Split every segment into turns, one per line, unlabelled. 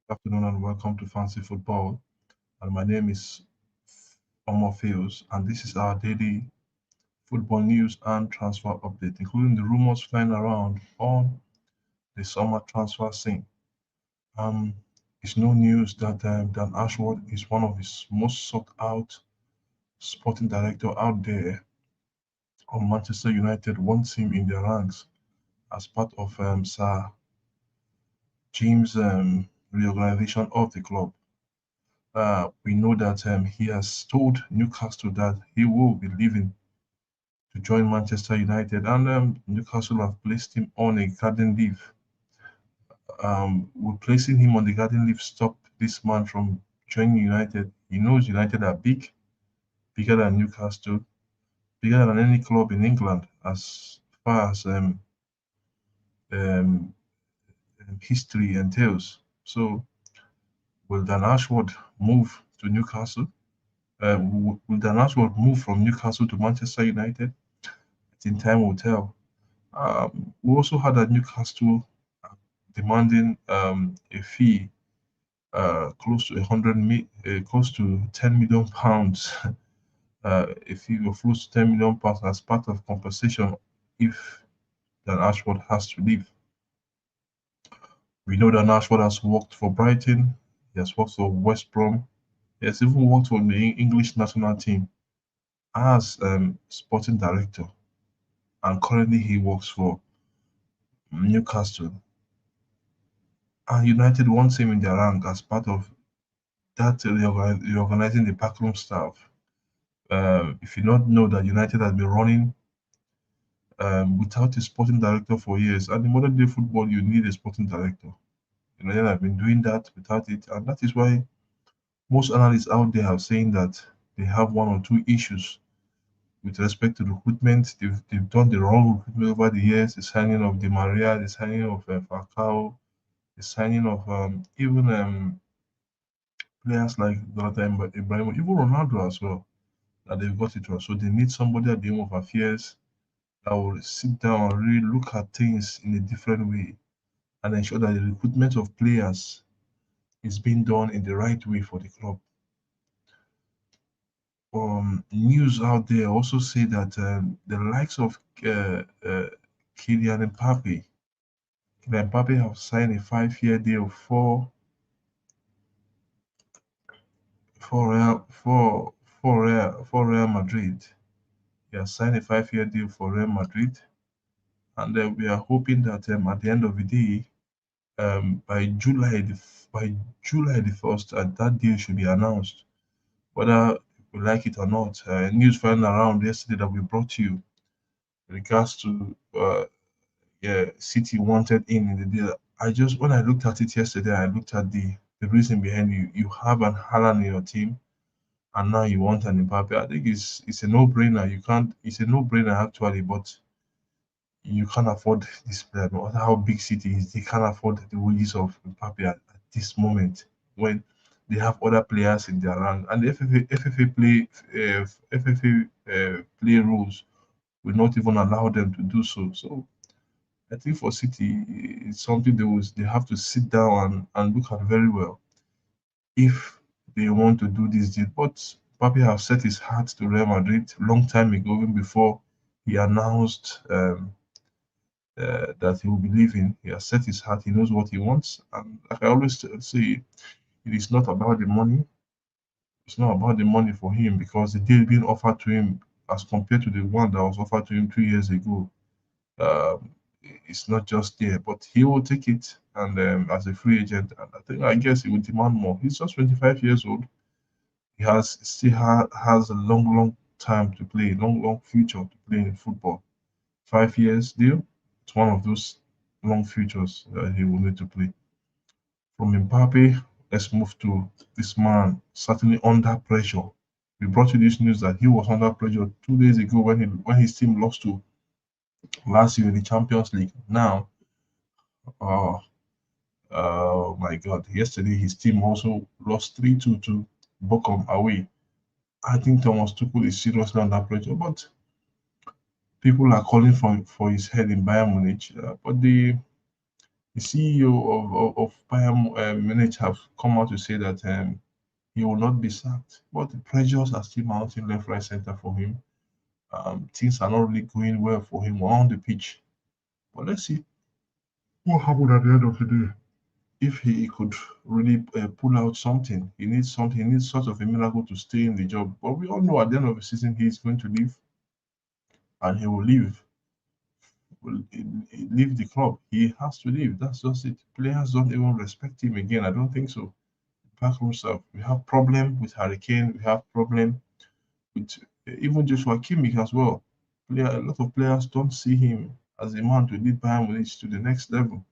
Good afternoon and welcome to Fancy Football. And my name is Fields, and this is our daily football news and transfer update, including the rumors flying around on the summer transfer scene. Um, it's no news that Dan Ashworth is one of his most sought out sporting director out there. On Manchester United wants him in their ranks as part of Sir James' reorganization of the club. We know that he has told Newcastle that he will be leaving to join Manchester United, and Newcastle have placed him on a garden leave. We're placing him on the garden leave stop this man from joining United. He knows United are big, bigger than Newcastle, bigger than any club in England as far as um, history entails. So, will Dan Ashworth move to Newcastle? Will Dan Ashworth move from Newcastle to Manchester United? I think time will tell. We also had that Newcastle demanding a fee close to close to £10 million, a fee of close to £10 million as part of compensation if Dan Ashford has to leave. We know that Ashford has worked for Brighton, he has worked for West Brom, he has even worked for the English national team as sporting director, and currently he works for Newcastle. And United wants him in their rank as part of that reorganizing the backroom staff. If you not know that United has been running without a sporting director for years, and in modern day football, you need a sporting director. United have been doing that without it, and that is why most analysts out there are saying that they have one or two issues with respect to recruitment. They've done the wrong recruitment over the years. The signing of Di Maria, the signing of Falcao, the signing of even players like Zlatan Ibrahimovic, even Ronaldo as well, that they've got it wrong. So they need somebody at the Home of Affairs that will sit down and really look at things in a different way and ensure that the recruitment of players is being done in the right way for the club. News out there also say that the likes of Kylian Mbappe, have signed a 5-year deal for Real Madrid. He has signed a 5-year deal for Real Madrid, and we are hoping that at the end of the day, by July the 1st, that deal should be announced, whether we like it or not. News flying around yesterday that we brought you in regards to yeah, City wanted in the deal. I just when I looked at it yesterday, I looked at the reason behind you. You have an Haaland in your team, and now you want an Mbappe. I think it's a no-brainer. You can't. It's a no-brainer actually, but you can't afford this player. No matter how big City is, they can't afford the wages of Mbappe at this moment when they have other players in their rank. And the FFA play rules will not even allow them to do so. So I think for City, it's something they have to sit down and look at very well if they want to do this deal. But Mbappe has set his heart to Real Madrid long time ago, even before he announced that he will be leaving. He has set his heart. He knows what he wants. And like I always say, it is not about the money. It's not about the money for him because the deal being offered to him as compared to the one that was offered to him 2 years ago, um, it's not just there. But he will take it and as a free agent. And I guess he will demand more. He's just 25 years old. He has a long time to play, long future to play in football. 5 years deal. It's one of those long futures that he will need to play. From Mbappe, let's move to this man, certainly under pressure. We brought you this news that he was under pressure 2 days ago when his team lost to last year in the Champions League. Now, uh, my God, yesterday his team also lost 3-2 to Bochum away. I think Thomas Tuchel is seriously under pressure, but people are calling for his head in Bayern Munich. But The CEO of Bayern Munich have come out to say that he will not be sacked, but the pressures are still mounting left, right, center for him. Things are not really going well for him on the pitch. But let's see what happened at the end of the day. If he could really pull out something, he needs something. He needs sort of a miracle to stay in the job. But we all know at the end of the season he is going to leave, and he will leave. Will leave the club. He has to leave. That's just it. Players don't even respect him again. I don't think so. Backroom stuff. We have problem with Hurricane. We have problem with even Joshua Kimmich as well. A lot of players don't see him as a man to lead Bayern Munich to the next level.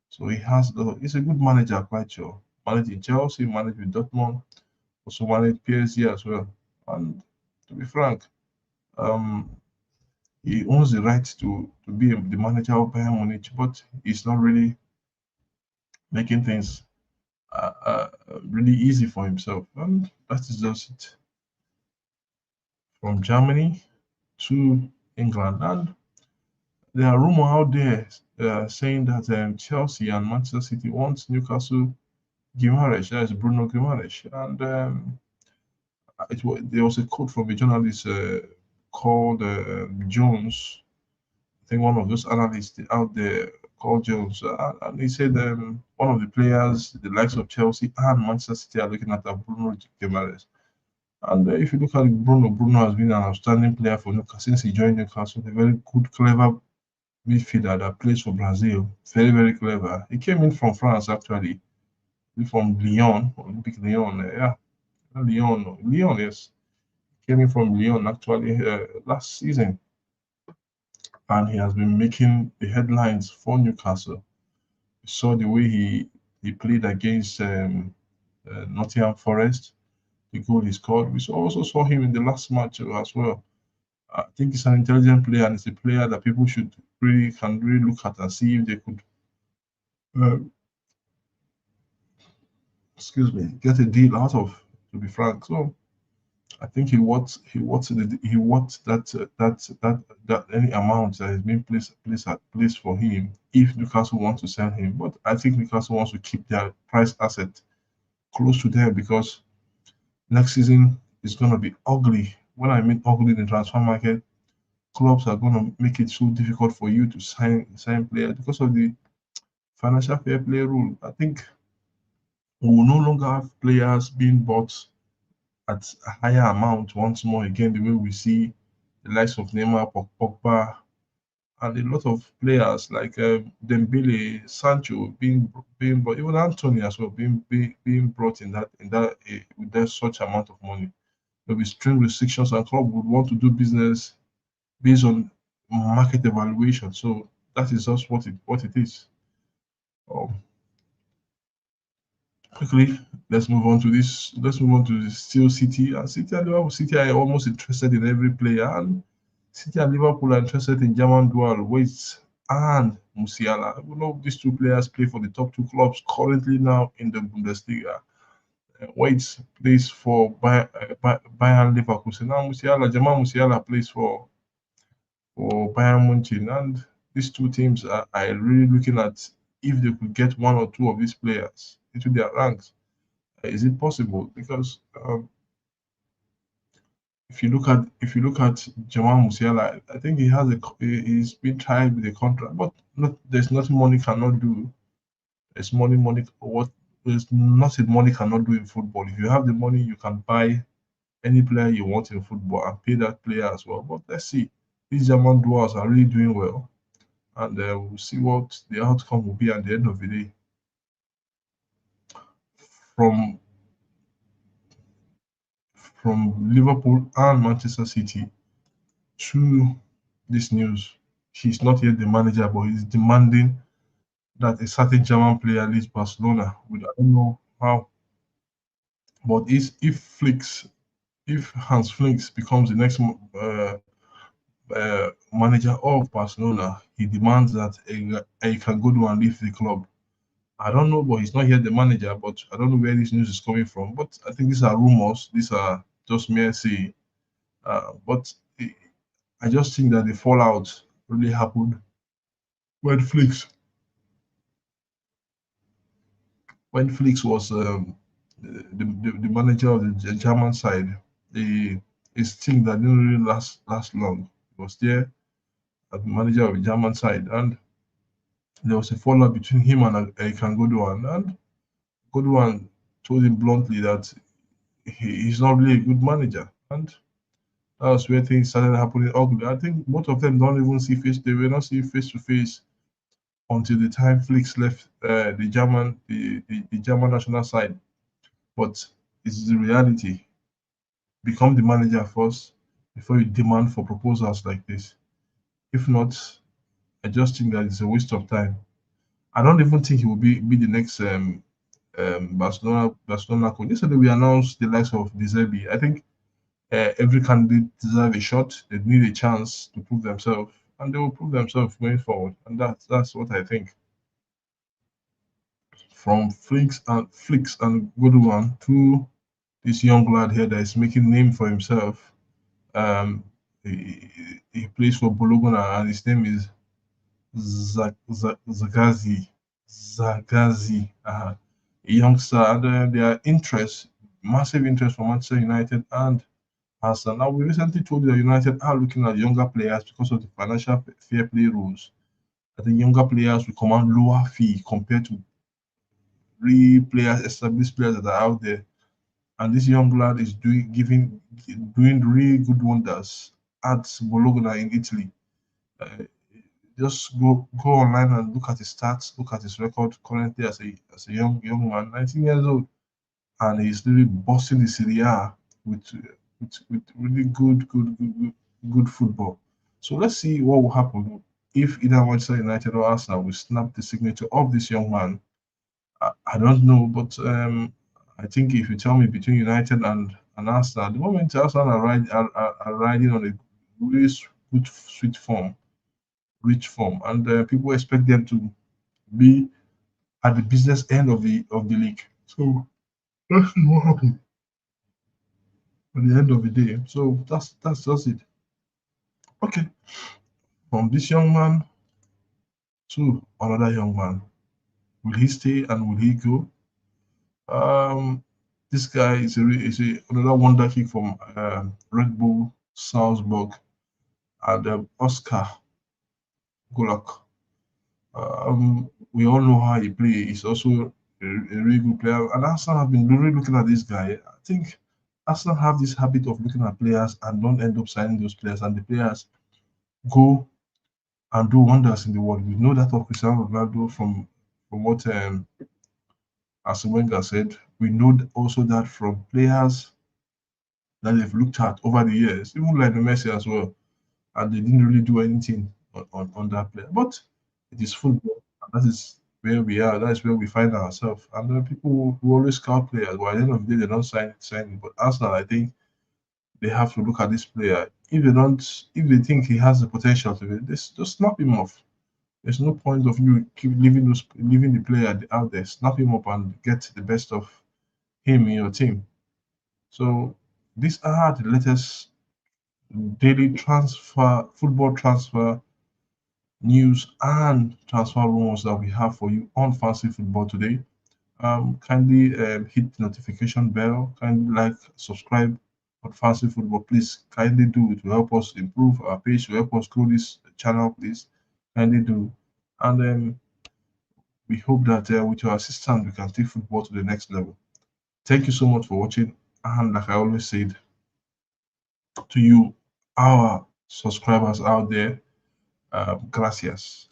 So he's a good manager, quite sure. Managed in Chelsea, managed with Dortmund, also managed PSG as well. And to be frank, um, he owns the right to be the manager of Bayern Munich, but he's not really making things really easy for himself. And that is just it. From Germany to England. And there are rumors out there saying that Chelsea and Manchester City want Newcastle Guimaraes, that is Bruno Guimaraes. And there was a quote from a journalist called Jones. I think one of those analysts out there called Jones, and he said one of the players, the likes of Chelsea and Manchester City, are looking at Bruno Guimaraes. And if you look at Bruno has been an outstanding player for Newcastle since he joined Newcastle. A very good, clever midfielder that plays for Brazil. Very, very clever. He came in from France actually, from Lyon, Olympic Lyon. Yeah, Lyon. Yes, came in from Lyon actually last season, and he has been making the headlines for Newcastle. We saw the way he played against Nottingham Forest, the goal he scored. Also saw him in the last match as well. I think he's an intelligent player, and it's a player that people should really look at and see if they could, uh, excuse me, get a deal out of. To be frank, so I think he worth that any amount that has been placed for him if Newcastle wants to sell him. But I think Newcastle wants to keep their price asset close to them because next season is going to be ugly. When I mean ugly in the transfer market, clubs are going to make it so difficult for you to sign players because of the financial fair play rule. I think we will no longer have players being bought at a higher amount once more again, the way we see the likes of Neymar, Pogba, and a lot of players like Dembele, Sancho being brought, even Anthony as well being brought in that with that such amount of money. There will be string restrictions, and club would want to do business based on market evaluation. So that is just what it is. Um, Quickly, let's move on to this. Let's move on to the Steel City. And City and Liverpool City are almost interested in every player. And City and Liverpool are interested in German dual Waits and Musiala. We know these two players play for the top two clubs currently now in the Bundesliga. Waits plays for Bayern Leverkusen. Now German Musiala plays for Bayern Munich. And these two teams are really looking at if they could get one or two of these players into their ranks. Is it possible? Because if you look at Jamal Musiala, I think he's been tried with a contract, but there's nothing money cannot do. There's there's nothing money cannot do in football. If you have the money, you can buy any player you want in football and pay that player as well. But let's see, these German duels are really doing well, and we'll see what the outcome will be at the end of the day. From Liverpool and Manchester City to this news. He's not yet the manager, but he's demanding that a certain German player leaves Barcelona. I don't know how, but if Hans Flinks becomes the next manager of Barcelona, he demands that he can go to and leave the club. I don't know, but he's not yet the manager. But I don't know where this news is coming from. But I think these are rumors. These are just mere say. But I just think that the fallout really happened when Flicks when Felix was the manager of the German side, the his team that didn't really last long. He was there as manager of the German side, and there was a fallout between him and Erikan Godwan, and Godwan told him bluntly that he's not really a good manager, and that was where things started happening ugly. I think both of them don't even see face. They were not seeing face to face until the time Flix left the German national side. But it's the reality. Become the manager first before you demand for proposals like this. If not, I just think that it's a waste of time. I don't even think he will be the next Barcelona coach. Yesterday we announced the likes of De Zerbi. I think every candidate deserve a shot. They need a chance to prove themselves, and they will prove themselves going forward. And that's what I think. From Flicks and Godwan to this young lad here that is making name for himself. He plays for Bologna, and his name is Zagazi. Zagazi, a youngster, and their interest, massive interest from Manchester United and Arsenal. Now, we recently told you that United are looking at younger players because of the financial fair play rules. I think younger players will command lower fee compared to real players, established players that are out there. And this young lad is doing really good wonders at Bologna in Italy. Uh, just go online and look at his stats, look at his record currently as a young man, 19 years old, and he's really bossing the Serie A with really good football. So let's see what will happen if either Manchester United or Arsenal will snap the signature of this young man. I don't know, but I think if you tell me between United and Arsenal, at the moment Arsenal are riding on a really good, sweet form, rich form, and people expect them to be at the business end of the league. So let's see what happens at the end of the day. So that's just it. Okay, from this young man to another young man, will he stay and will he go? Um, this guy is another wonder kid from Red Bull Salzburg, and Oscar Golak. We all know how he plays. He's also a really good player. And Arsenal have been really looking at this guy. I think Arsenal have this habit of looking at players and don't end up signing those players, and the players go and do wonders in the world. We know that of Cristiano Ronaldo from what Arsene Wenger said. We know also that from players that they've looked at over the years, even like the Messi as well, and they didn't really do anything on that player. But it is football, and that is where we are. That is where we find ourselves. And there are people who always scout players, but at the end of the day, they don't sign. But Arsenal, I think they have to look at this player. If they think he has the potential to be, just snap him off. There's no point of you keep leaving the player out there. Snap him up and get the best of him in your team. So these are the latest daily football transfer news and transfer rumors that we have for you on Fancy Football today. Kindly hit the notification bell, kindly like, subscribe on Fancy Football. Please kindly do it to help us improve our page, to help us grow this channel. Please kindly do. And we hope that with your assistance, we can take football to the next level. Thank you so much for watching. And like I always said to you, our subscribers out there, gracias.